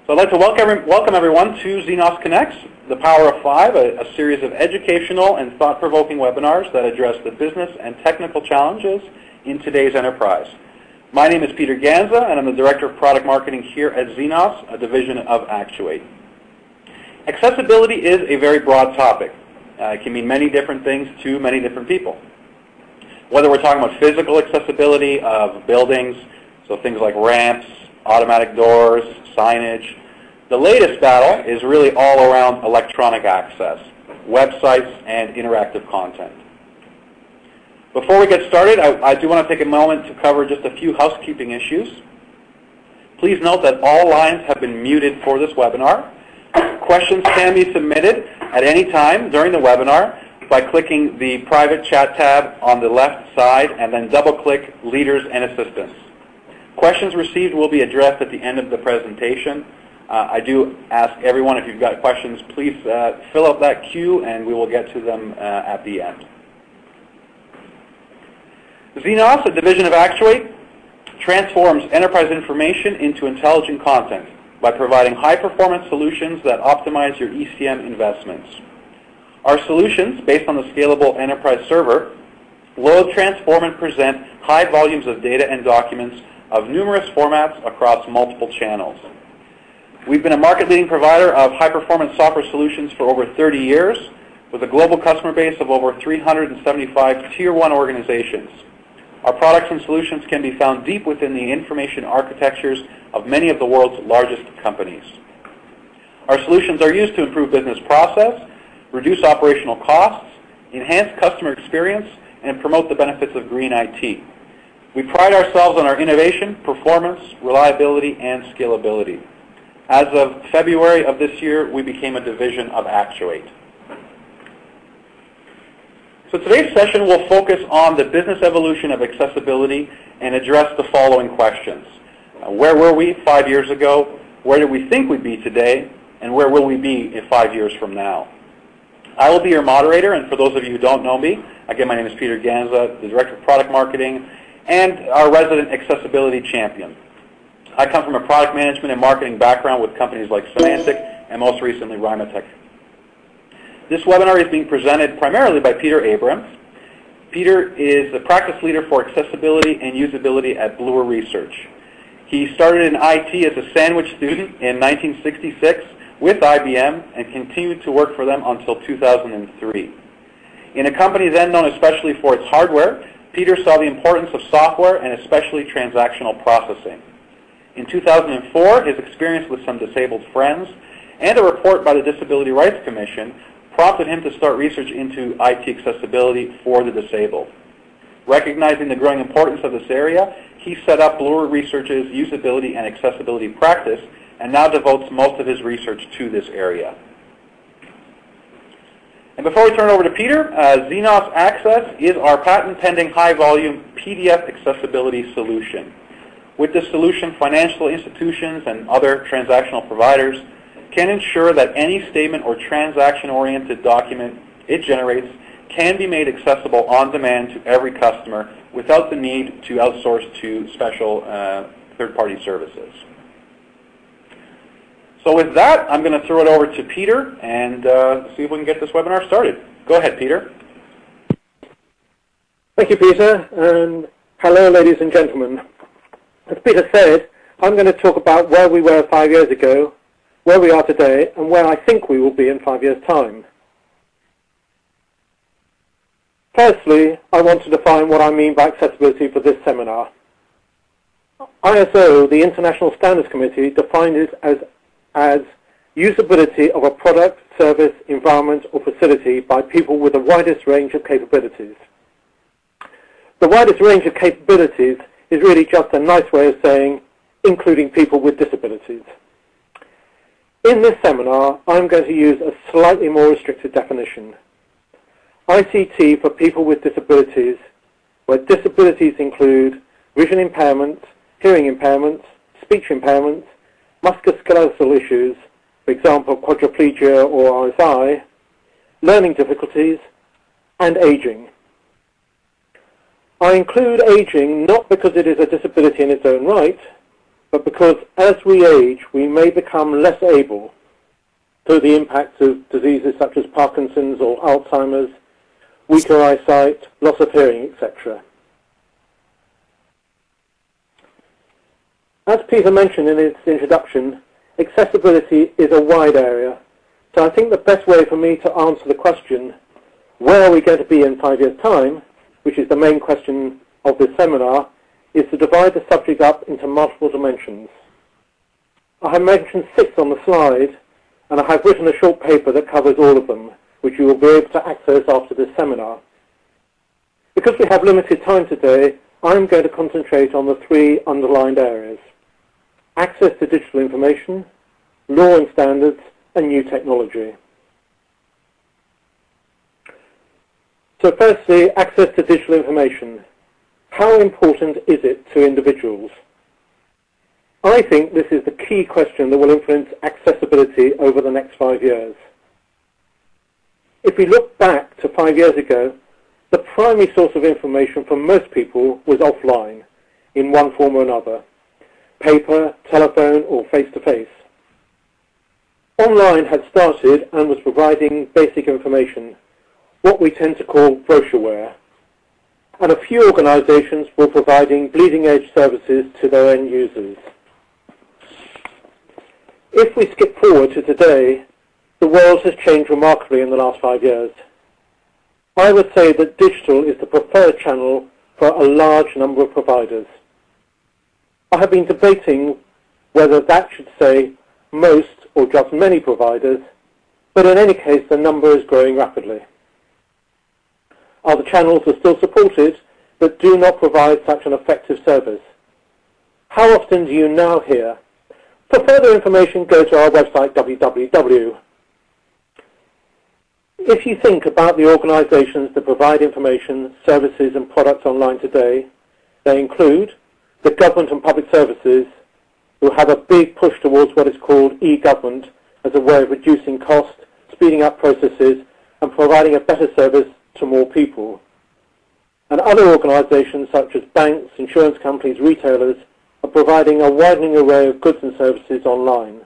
So I'd like to welcome everyone to Xenos Connects, the Power of Five, a series of educational and thought-provoking webinars that address the business and technical challenges in today's enterprise. My name is Peter Ganza, and I'm the Director of Product Marketing here at Xenos, a division of Actuate. Accessibility is a very broad topic. It can mean many different things to many different people. Whether we're talking about physical accessibility of buildings, so things like ramps, automatic doors, signage. The latest battle is really all around electronic access, websites, and interactive content. Before we get started, I do want to take a moment to cover just a few housekeeping issues. Please note that all lines have been muted for this webinar. Questions can be submitted at any time during the webinar by clicking the private chat tab on the left side and then double-click Leaders and Assistants. Questions received will be addressed at the end of the presentation. I do ask everyone, if you've got questions, please fill out that queue and we will get to them at the end. Xenos, a division of Actuate, transforms enterprise information into intelligent content by providing high-performance solutions that optimize your ECM investments. Our solutions, based on the scalable enterprise server, load, transform, and present high volumes of data and documents of numerous formats across multiple channels. We've been a market-leading provider of high-performance software solutions for over 30 years, with a global customer base of over 375 Tier 1 organizations. Our products and solutions can be found deep within the information architectures of many of the world's largest companies. Our solutions are used to improve business process, reduce operational costs, enhance customer experience, and promote the benefits of green IT. We pride ourselves on our innovation, performance, reliability, and scalability. As of February of this year, we became a division of Actuate. So today's session will focus on the business evolution of accessibility and address the following questions. Where were we 5 years ago? Where do we think we'd be today? And where will we be in 5 years from now? I will be your moderator, and for those of you who don't know me, again, my name is Peter Ganza, the Director of Product Marketing, and our resident accessibility champion. I come from a product management and marketing background with companies like Symantec and most recently Rimatech. This webinar is being presented primarily by Peter Abrams. Peter is the practice leader for accessibility and usability at Bloor Research. He started in IT as a sandwich student in 1966 with IBM and continued to work for them until 2003. In a company then known especially for its hardware, Peter saw the importance of software and especially transactional processing. In 2004, his experience with some disabled friends and a report by the Disability Rights Commission prompted him to start research into IT accessibility for the disabled. Recognizing the growing importance of this area, he set up Bloor Research's usability and accessibility practice and now devotes most of his research to this area. And before we turn it over to Peter, Xenos Access is our patent-pending high-volume PDF accessibility solution. With this solution, financial institutions and other transactional providers can ensure that any statement or transaction-oriented document it generates can be made accessible on demand to every customer without the need to outsource to special third-party services. So with that, I'm going to throw it over to Peter and see if we can get this webinar started. Go ahead, Peter. Thank you, Peter, and hello, ladies and gentlemen. As Peter said, I'm going to talk about where we were 5 years ago, where we are today, and where I think we will be in 5 years' time. Firstly, I want to define what I mean by accessibility for this seminar. ISO, the International Standards Committee, defined it as usability of a product, service, environment, or facility by people with the widest range of capabilities. The widest range of capabilities is really just a nice way of saying including people with disabilities. In this seminar, I'm going to use a slightly more restricted definition. ICT for people with disabilities, where disabilities include vision impairments, hearing impairments, speech impairments, musculoskeletal issues, for example, quadriplegia or RSI, learning difficulties, and aging. I include aging not because it is a disability in its own right, but because as we age, we may become less able through the impacts of diseases such as Parkinson's or Alzheimer's, weaker eyesight, loss of hearing, etc. As Peter mentioned in his introduction, accessibility is a wide area, so I think the best way for me to answer the question, where are we going to be in 5 years' time, which is the main question of this seminar, is to divide the subject up into multiple dimensions. I have mentioned 6 on the slide, and I have written a short paper that covers all of them, which you will be able to access after this seminar. Because we have limited time today, I'm going to concentrate on the 3 underlined areas: access to digital information, law and standards, and new technology. So firstly, access to digital information. How important is it to individuals? I think this is the key question that will influence accessibility over the next 5 years. If we look back to 5 years ago, the primary source of information for most people was offline, in one form or another: paper, telephone, or face-to-face. Online had started and was providing basic information, what we tend to call brochureware, and a few organizations were providing bleeding-edge services to their end users. If we skip forward to today, the world has changed remarkably in the last 5 years. I would say that digital is the preferred channel for a large number of providers. I have been debating whether that should say most or just many providers, but in any case the number is growing rapidly. Other channels are still supported, but do not provide such an effective service. How often do you now hear, "For further information, go to our website www." If you think about the organizations that provide information, services and products online today, they include the government and public services, who have a big push towards what is called e-government as a way of reducing cost, speeding up processes, and providing a better service to more people. And other organizations such as banks, insurance companies, retailers are providing a widening array of goods and services online.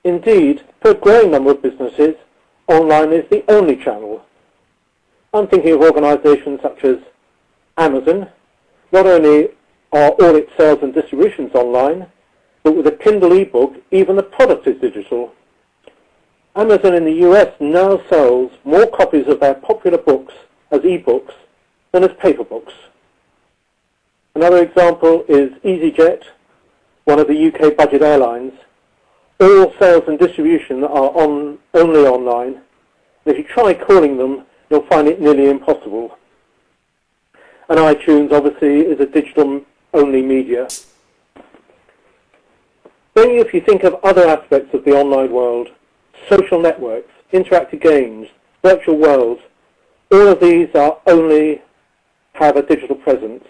Indeed, for a growing number of businesses, online is the only channel. I'm thinking of organizations such as Amazon. Not only are all its sales and distributions online, but with a Kindle ebook, even the product is digital. Amazon in the US now sells more copies of their popular books as ebooks than as paper books. Another example is EasyJet, one of the UK budget airlines. All sales and distribution are only online. And if you try calling them, you'll find it nearly impossible. And iTunes, obviously, is a digital-only media. Then if you think of other aspects of the online world, social networks, interactive games, virtual worlds, all of these only have a digital presence.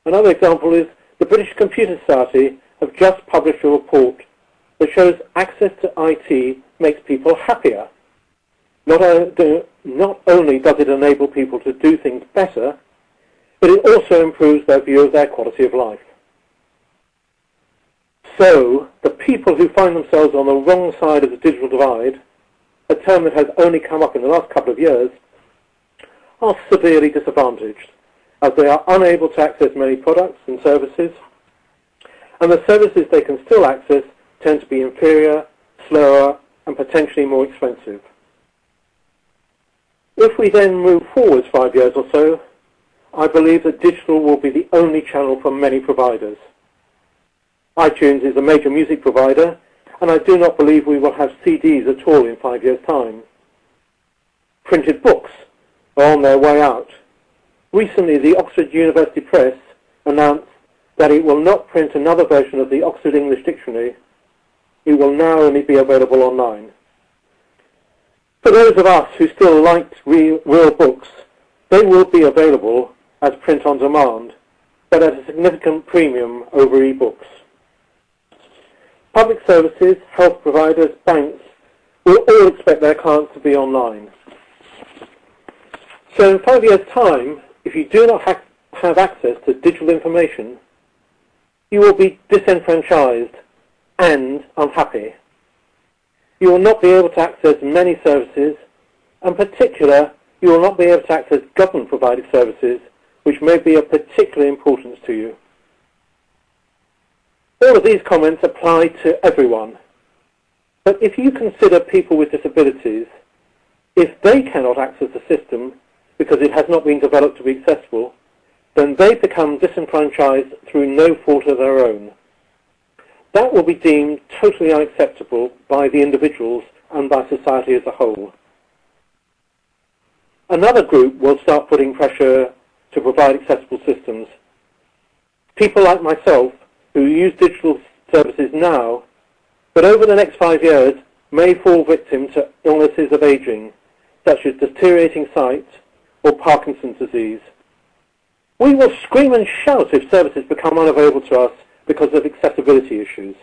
Another example is the British Computer Society have just published a report that shows access to IT makes people happier. Not only does it enable people to do things better, but it also improves their view of their quality of life. So, the people who find themselves on the wrong side of the digital divide, a term that has only come up in the last couple of years, are severely disadvantaged, as they are unable to access many products and services, and the services they can still access tend to be inferior, slower, and potentially more expensive. If we then move forward 5 years or so, I believe that digital will be the only channel for many providers. iTunes is a major music provider, and I do not believe we will have CDs at all in 5 years' time. Printed books are on their way out. Recently, the Oxford University Press announced that it will not print another version of the Oxford English Dictionary. It will now only be available online. For those of us who still like real books, they will be available as print on demand, but at a significant premium over e-books. Public services, health providers, banks will all expect their clients to be online. So in 5 years' time, if you do not have access to digital information, you will be disenfranchised and unhappy. You will not be able to access many services, and in particular, you will not be able to access government-provided services which may be of particular importance to you. All of these comments apply to everyone. But if you consider people with disabilities, if they cannot access the system because it has not been developed to be accessible, then they become disenfranchised through no fault of their own. That will be deemed totally unacceptable by the individuals and by society as a whole. Another group will start putting pressure to provide accessible systems. People like myself who use digital services now, but over the next 5 years may fall victim to illnesses of aging, such as deteriorating sight or Parkinson's disease. We will scream and shout if services become unavailable to us because of accessibility issues.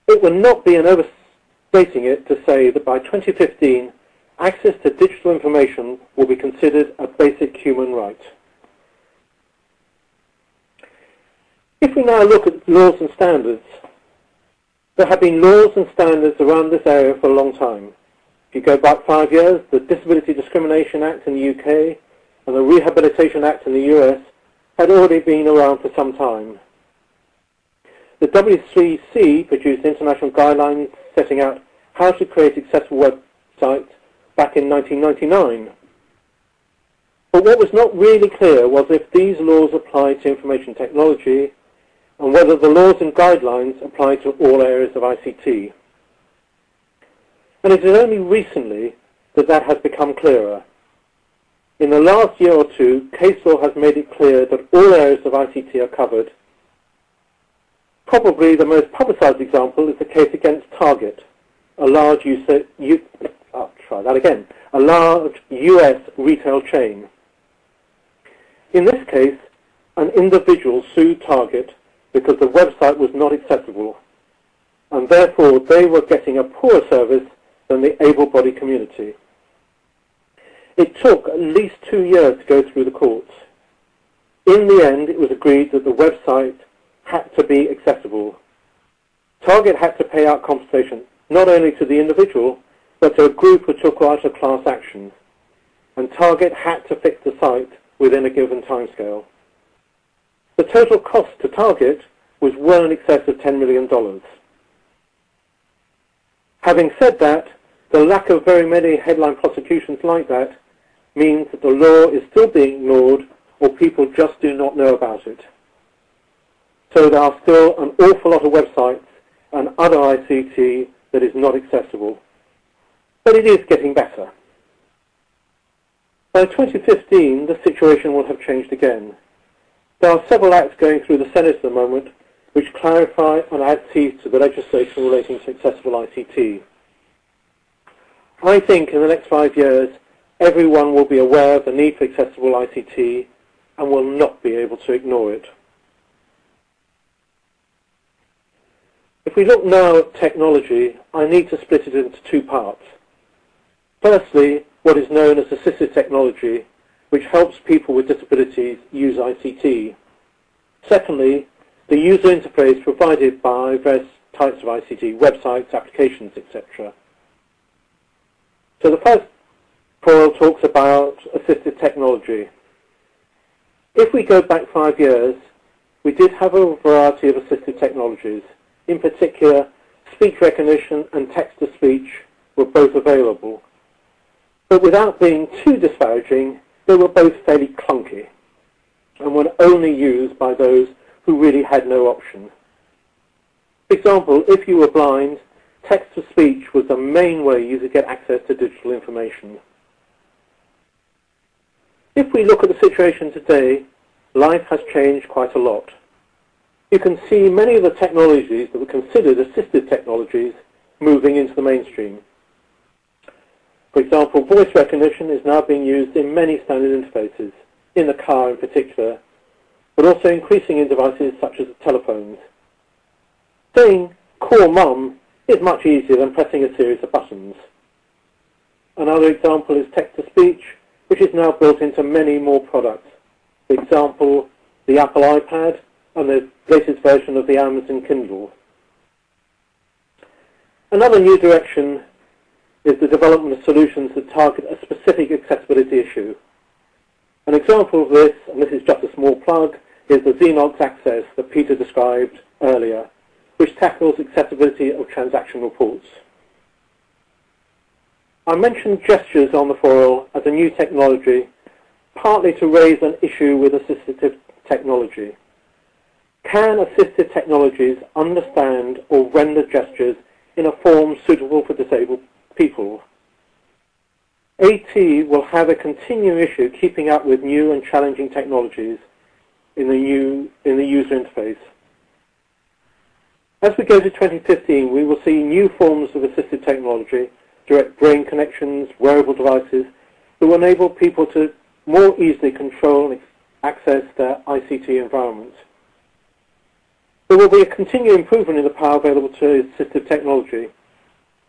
It would not be an overstating it to say that by 2015, access to digital information will be considered a basic human right. If we now look at laws and standards, there have been laws and standards around this area for a long time. If you go back 5 years, the Disability Discrimination Act in the UK and the Rehabilitation Act in the US had already been around for some time. The WCC produced international guidelines setting out how to create accessible websites back in 1999. But what was not really clear was if these laws applied to information technology and whether the laws and guidelines apply to all areas of ICT. And it is only recently that that has become clearer. In the last year or two, case law has made it clear that all areas of ICT are covered. Probably the most publicized example is the case against Target, a large US retail chain. In this case, an individual sued Target because the website was not accessible, and therefore they were getting a poorer service than the able-bodied community. It took at least 2 years to go through the courts. In the end, it was agreed that the website had to be accessible. Target had to pay out compensation not only to the individual, but to a group who took out a class action, and Target had to fix the site within a given timescale. The total cost to Target was well in excess of $10 million. Having said that, the lack of very many headline prosecutions like that means that the law is still being ignored or people just do not know about it. So there are still an awful lot of websites and other ICT that is not accessible. But it is getting better. By 2015, the situation will have changed again. There are several acts going through the Senate at the moment which clarify and add teeth to the legislation relating to accessible ICT. I think in the next 5 years, everyone will be aware of the need for accessible ICT and will not be able to ignore it. If we look now at technology, I need to split it into 2 parts. Firstly, what is known as assistive technology, which helps people with disabilities use ICT. Secondly, the user interface provided by various types of ICT, websites, applications, etc. So the first foil talks about assistive technology. If we go back 5 years, we did have a variety of assistive technologies. In particular, speech recognition and text-to-speech were both available. But without being too disparaging, they were both fairly clunky and were only used by those who really had no option. For example, if you were blind, text-to-speech was the main way you could get access to digital information. If we look at the situation today, life has changed quite a lot. You can see many of the technologies that were considered assistive technologies moving into the mainstream. For example, voice recognition is now being used in many standard interfaces, in the car in particular, but also increasing in devices such as telephones. Saying "call mum" is much easier than pressing a series of buttons. Another example is text-to-speech, which is now built into many more products. For example, the Apple iPad and the latest version of the Amazon Kindle. Another new direction is the development of solutions that target a specific accessibility issue. An example of this, and this is just a small plug, is the Xenox Access that Peter described earlier, which tackles accessibility of transaction reports. I mentioned gestures on the foil as a new technology, partly to raise an issue with assistive technology. Can assistive technologies understand or render gestures in a form suitable for disabled people? AT will have a continuing issue keeping up with new and challenging technologies in the user interface. As we go to 2015, we will see new forms of assistive technology, direct brain connections, wearable devices, that will enable people to more easily control and access their ICT environments. There will be a continued improvement in the power available to assistive technology.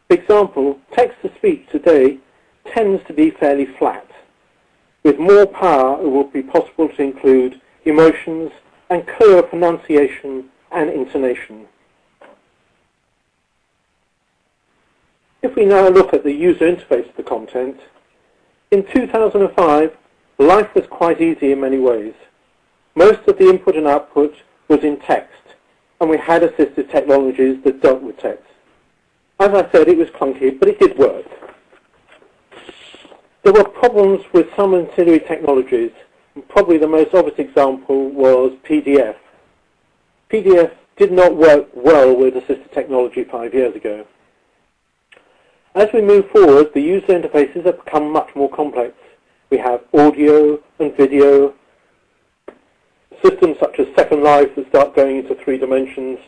For example, text-to-speech today tends to be fairly flat. With more power, it will be possible to include emotions and clearer pronunciation and intonation. If we now look at the user interface of the content, in 2005, life was quite easy in many ways. Most of the input and output was in text, and we had assistive technologies that dealt with text. As I said, it was clunky, but it did work. There were problems with some ancillary technologies, and probably the most obvious example was PDF. PDF did not work well with assistive technology 5 years ago. As we move forward, the user interfaces have become much more complex. We have audio and video, systems such as Second Life that start going into 3 dimensions,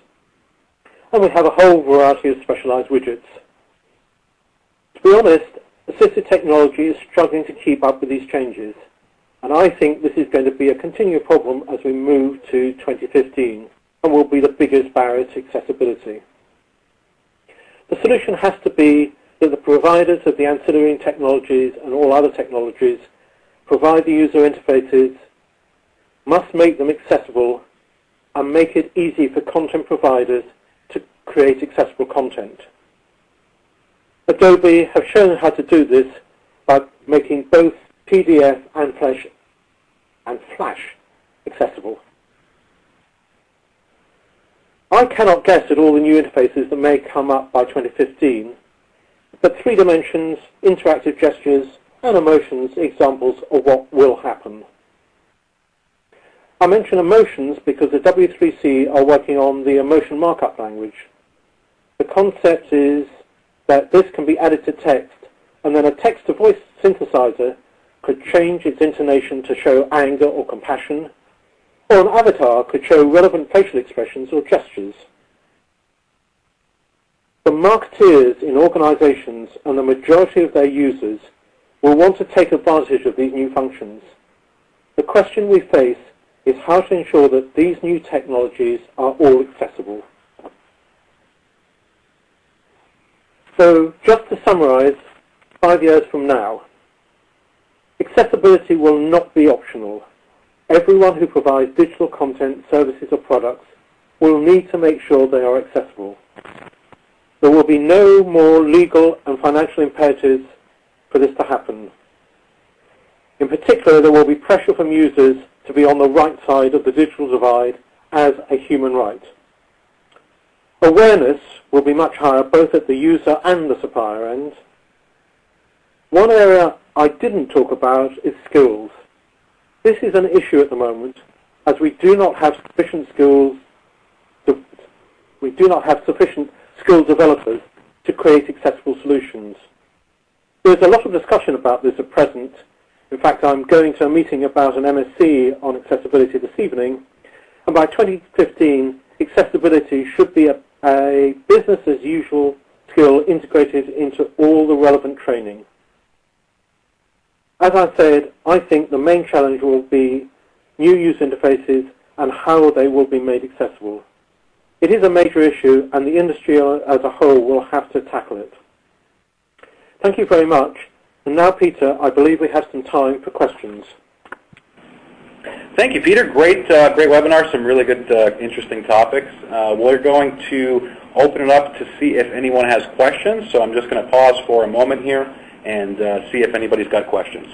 and we have a whole variety of specialized widgets. To be honest, assistive technology is struggling to keep up with these changes, and I think this is going to be a continued problem as we move to 2015 and will be the biggest barrier to accessibility. The solution has to be that the providers of the ancillary technologies and all other technologies provide the user interfaces, must make them accessible, and make it easy for content providers to create accessible content. Adobe have shown how to do this by making both PDF and Flash accessible. I cannot guess at all the new interfaces that may come up by 2015, but 3 dimensions, interactive gestures, and emotions are examples of what will happen. I mention emotions because the W3C are working on the emotion markup language. The concept is that this can be added to text, and then a text-to-voice synthesizer could change its intonation to show anger or compassion, or an avatar could show relevant facial expressions or gestures. The marketeers in organizations and the majority of their users will want to take advantage of these new functions. The question we face is how to ensure that these new technologies are all accessible. So, just to summarize, 5 years from now, accessibility will not be optional. Everyone who provides digital content, services or products will need to make sure they are accessible. There will be no more legal and financial imperatives for this to happen. In particular, there will be pressure from users to be on the right side of the digital divide as a human right. Awareness will be much higher both at the user and the supplier end. One area I didn't talk about is skills. This is an issue at the moment as we do not have sufficient skilled developers to create accessible solutions. There's a lot of discussion about this at present. In fact, I'm going to a meeting about an MSc on accessibility this evening, and by 2015, accessibility should be a business-as-usual skill integrated into all the relevant training. As I said, I think the main challenge will be new user interfaces and how they will be made accessible. It is a major issue, and the industry as a whole will have to tackle it. Thank you very much. And now, Peter, I believe we have some time for questions. Thank you, Peter. Great webinar. Some really good, interesting topics. We're going to open it up to see if anyone has questions. So I'm just going to pause for a moment here and see if anybody's got questions.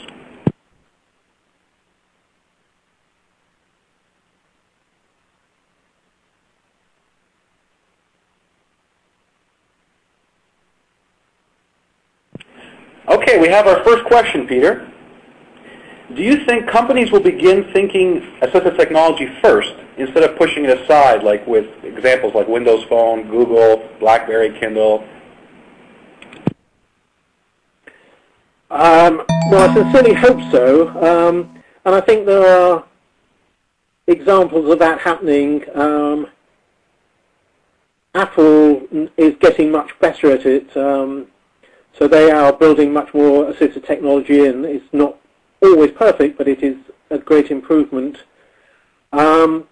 Okay, we have our first question, Peter. Do you think companies will begin thinking assistive technology first instead of pushing it aside, like with examples like Windows Phone, Google, BlackBerry, Kindle? Well, I sincerely hope so. And I think there are examples of that happening. Apple is getting much better at it. So they are building much more assistive technology in. It's not always perfect, but it is a great improvement. And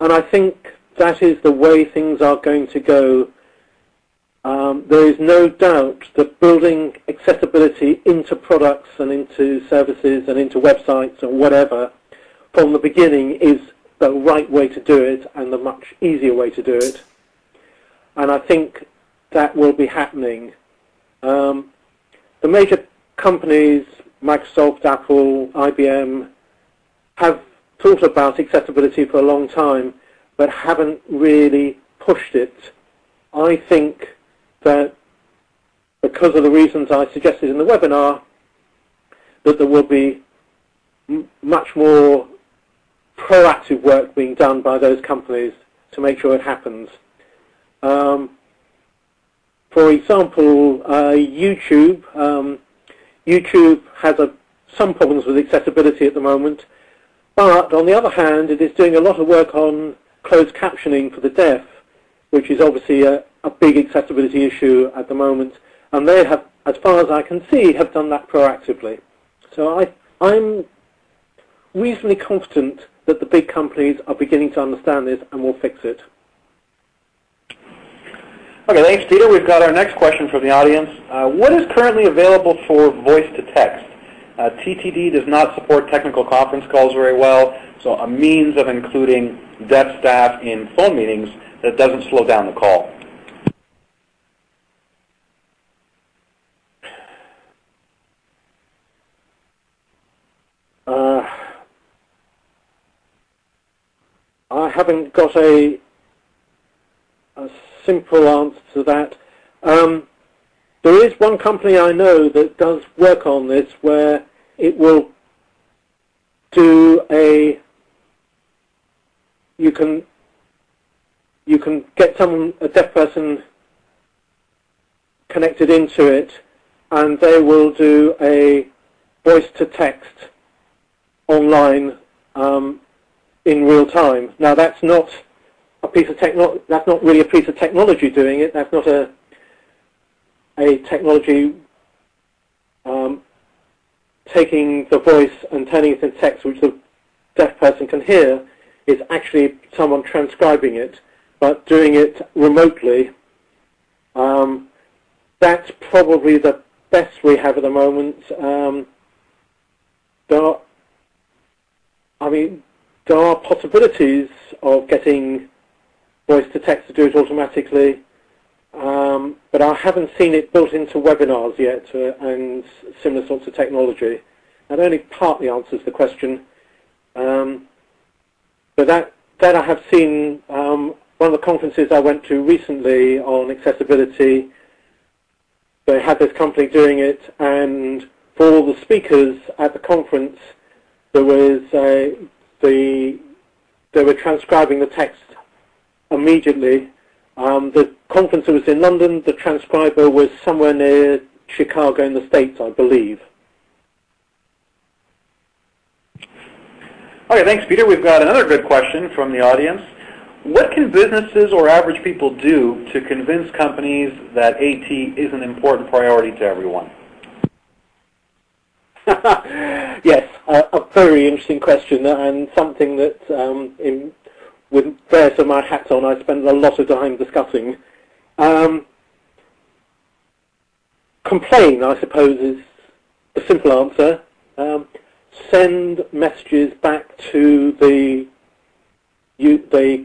I think that is the way things are going to go. There is no doubt that building accessibility into products and into services and into websites or whatever from the beginning is the right way to do it and the much easier way to do it. And I think that will be happening. The major companies, Microsoft, Apple, IBM, have thought about accessibility for a long time, but haven't really pushed it. I think that because of the reasons I suggested in the webinar, that there will be much more proactive work being done by those companies to make sure it happens. For example, YouTube. YouTube has some problems with accessibility at the moment, but on the other hand, it is doing a lot of work on closed captioning for the deaf, which is obviously a big accessibility issue at the moment, and they have, as far as I can see, have done that proactively. So I'm reasonably confident that the big companies are beginning to understand this and will fix it. Okay, thanks, Peter. We've got our next question from the audience. What is currently available for voice-to-text? TTD does not support technical conference calls very well, so a means of including deaf staff in phone meetings that doesn't slow down the call. I haven't got a simple answer to that. There is one company I know that does work on this where it will do you can get a deaf person connected into it, and they will do a voice-to-text online in real time. Now that's not a piece of that's not really a piece of technology doing it. That's not a technology taking the voice and turning it into text which the deaf person can hear. It's actually someone transcribing it, but doing it remotely. That's probably the best we have at the moment. There are possibilities of getting voice-to-text to do it automatically, but I haven't seen it built into webinars yet and similar sorts of technology. That only partly answers the question, but that I have seen. One of the conferences I went to recently on accessibility, they had this company doing it, and for all the speakers at the conference, there was they were transcribing the text immediately. The conference was in London. The transcriber was somewhere near Chicago in the States, I believe. Okay, thanks, Peter. We've got another good question from the audience. What can businesses or average people do to convince companies that AT is an important priority to everyone? Yes, a very interesting question, and something that with various of my hats on, I spend a lot of time discussing. Complain, I suppose, the simple answer. Send messages back to the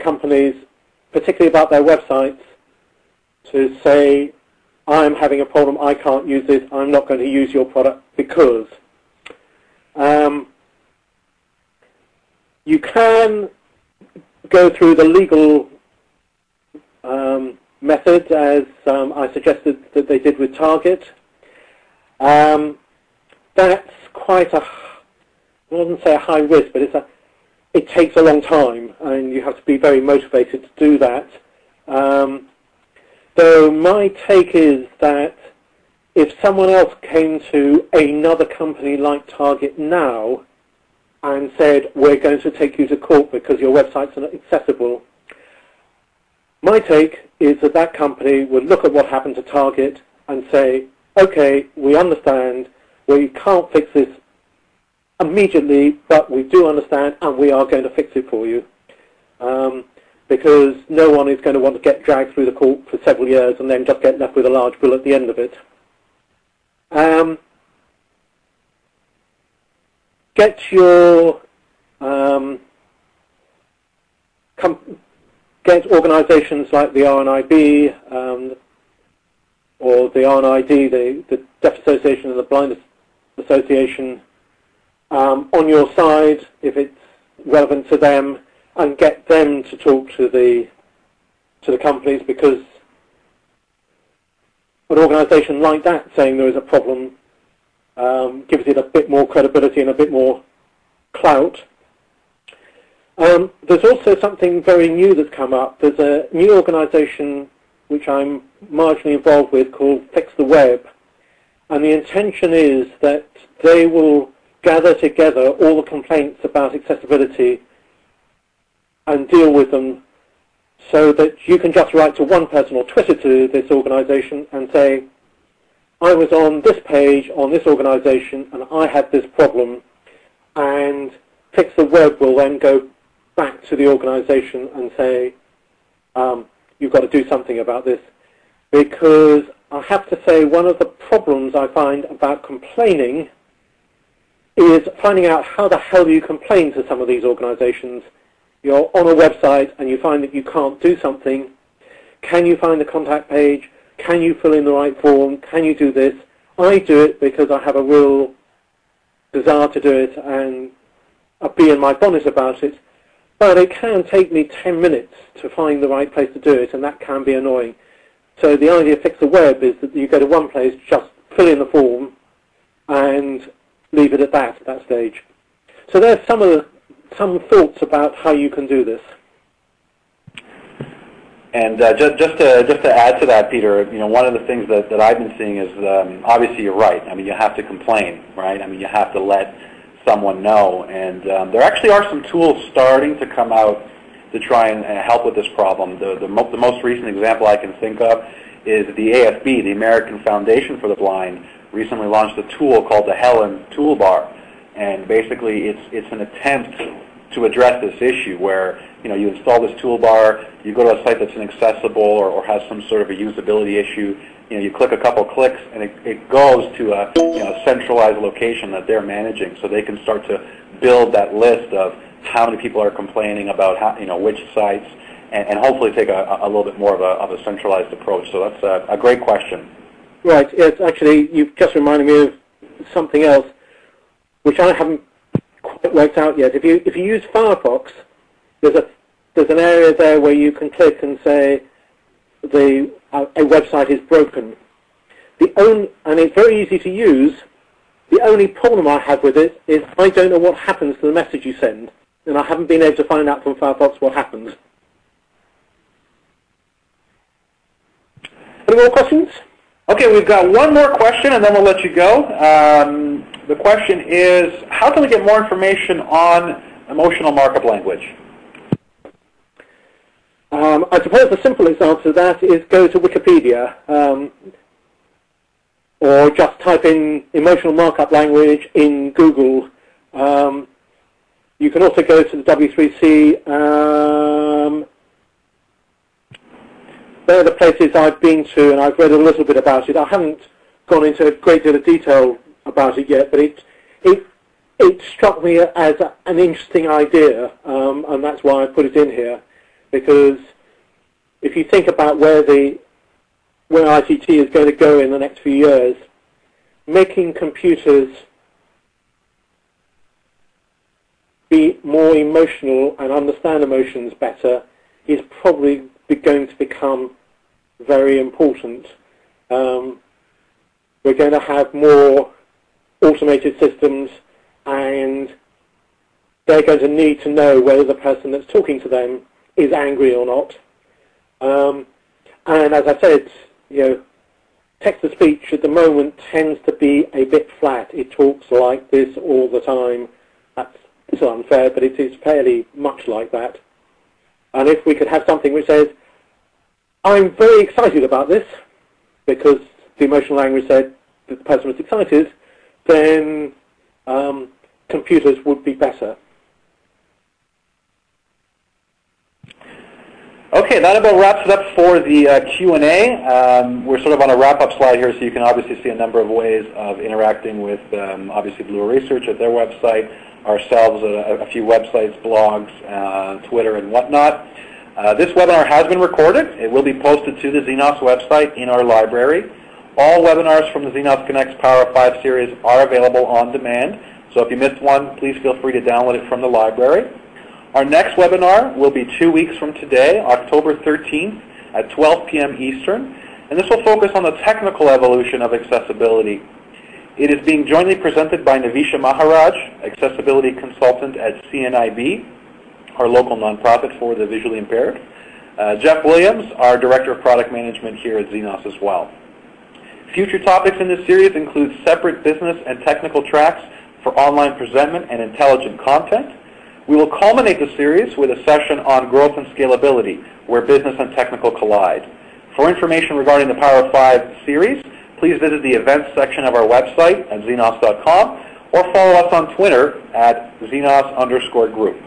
companies, particularly about their websites, to say, I'm having a problem, I can't use this, I'm not going to use your product because. You can go through the legal methods, as I suggested that they did with Target. That's quite a, I wouldn't say a high risk, but it takes a long time, and you have to be very motivated to do that. So my take is that if someone else came to another company like Target now and said, we're going to take you to court because your website's not accessible, my take is that that company would look at what happened to Target and say, okay, we understand, we can't fix this immediately, but we do understand and we are going to fix it for you. Because no one is going to want to get dragged through the court for several years and then just get left with a large bill at the end of it. Get your get organisations like the RNIB or the RNID, the Deaf Association and the Blind Association, on your side if it's relevant to them, and get them to talk to the companies, because an organisation like that saying there is a problem gives it a bit more credibility and a bit more clout. There's also something very new that's come up. There's a new organisation which I'm marginally involved with called Fix the Web, and the intention is that they will gather together all the complaints about accessibility and deal with them, so that you can just write to one person or Twitter to this organisation and say, I was on this page on this organisation and I had this problem, and Fix the Web will then go back to the organisation and say, you've got to do something about this. Because I have to say, one of the problems I find about complaining is finding out how the hell you complain to some of these organisations. You're on a website and you find that you can't do something. Can you find the contact page? Can you fill in the right form? Can you do this? I do it because I have a real desire to do it and I'll be in my bonnet about it. But it can take me 10 minutes to find the right place to do it, and that can be annoying. So the idea of Fix the Web is that you go to one place, just fill in the form, and leave it at that stage. So there's some thoughts about how you can do this. And just to add to that, Peter, one of the things that I've been seeing is obviously you're right. I mean, you have to complain, right? I mean, you have to let someone know. And there actually are some tools starting to come out to try and help with this problem. The most recent example I can think of is the AFB, the American Foundation for the Blind, recently launched a tool called the Helen Toolbar. And basically it's an attempt to address this issue where you install this toolbar, you go to a site that's inaccessible or has some sort of a usability issue, you click a couple clicks and it goes to a centralized location that they're managing, so they can start to build that list of how many people are complaining about which sites, and hopefully take a little bit more of a centralized approach. So that's a great question. Right. Yes, actually, you've just reminded me of something else, which I haven't quite worked out yet. If you use Firefox, there's an area there where you can click and say a website is broken. And it's very easy to use. The only problem I have with it is I don't know what happens to the message you send, and I haven't been able to find out from Firefox what happens. Any more questions? Okay, we've got one more question, and then we'll let you go. The question is, how can we get more information on emotional markup language? I suppose the simplest answer to that is go to Wikipedia, or just type in emotional markup language in Google. You can also go to the W3C. They're the places I've been to, and I've read a little bit about it. I haven't gone into a great deal of detail about it yet, but it struck me as an interesting idea, and that's why I put it in here, because if you think about where ICT is going to go in the next few years, making computers be more emotional and understand emotions better is probably going to become very important. We're going to have more automated systems, and they're going to need to know whether the person that's talking to them is angry or not. And as I said, text-to-speech at the moment tends to be a bit flat. It talks like this all the time. It's unfair, but it is fairly much like that. And if we could have something which says, I'm very excited about this, because the emotional language said that the person was excited, then computers would be better. Okay, that about wraps it up for the Q&A. We're sort of on a wrap-up slide here, so you can obviously see a number of ways of interacting with, obviously, Blue Research at their website, ourselves, a few websites, blogs, Twitter, and whatnot. This webinar has been recorded. It will be posted to the Xenos website in our library. All webinars from the Xenos Connect's Power of 5 series are available on demand. So if you missed one, please feel free to download it from the library. Our next webinar will be 2 weeks from today, October 13th at 12 p.m. Eastern. And this will focus on the technical evolution of accessibility. It is being jointly presented by Navisha Maharaj, Accessibility Consultant at CNIB, our local nonprofit for the visually impaired. Jeff Williams, our Director of Product Management here at Xenos as well. Future topics in this series include separate business and technical tracks for online presentment and intelligent content. We will culminate the series with a session on growth and scalability, where business and technical collide. For information regarding the Power of 5 series, please visit the events section of our website at xenos.com or follow us on Twitter at Xenos_group.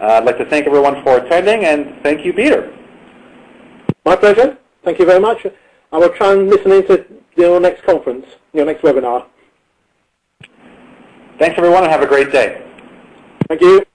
I'd like to thank everyone for attending, and thank you, Peter. My pleasure. Thank you very much. I will try and listen into your next conference, your next webinar. Thanks, everyone, and have a great day. Thank you.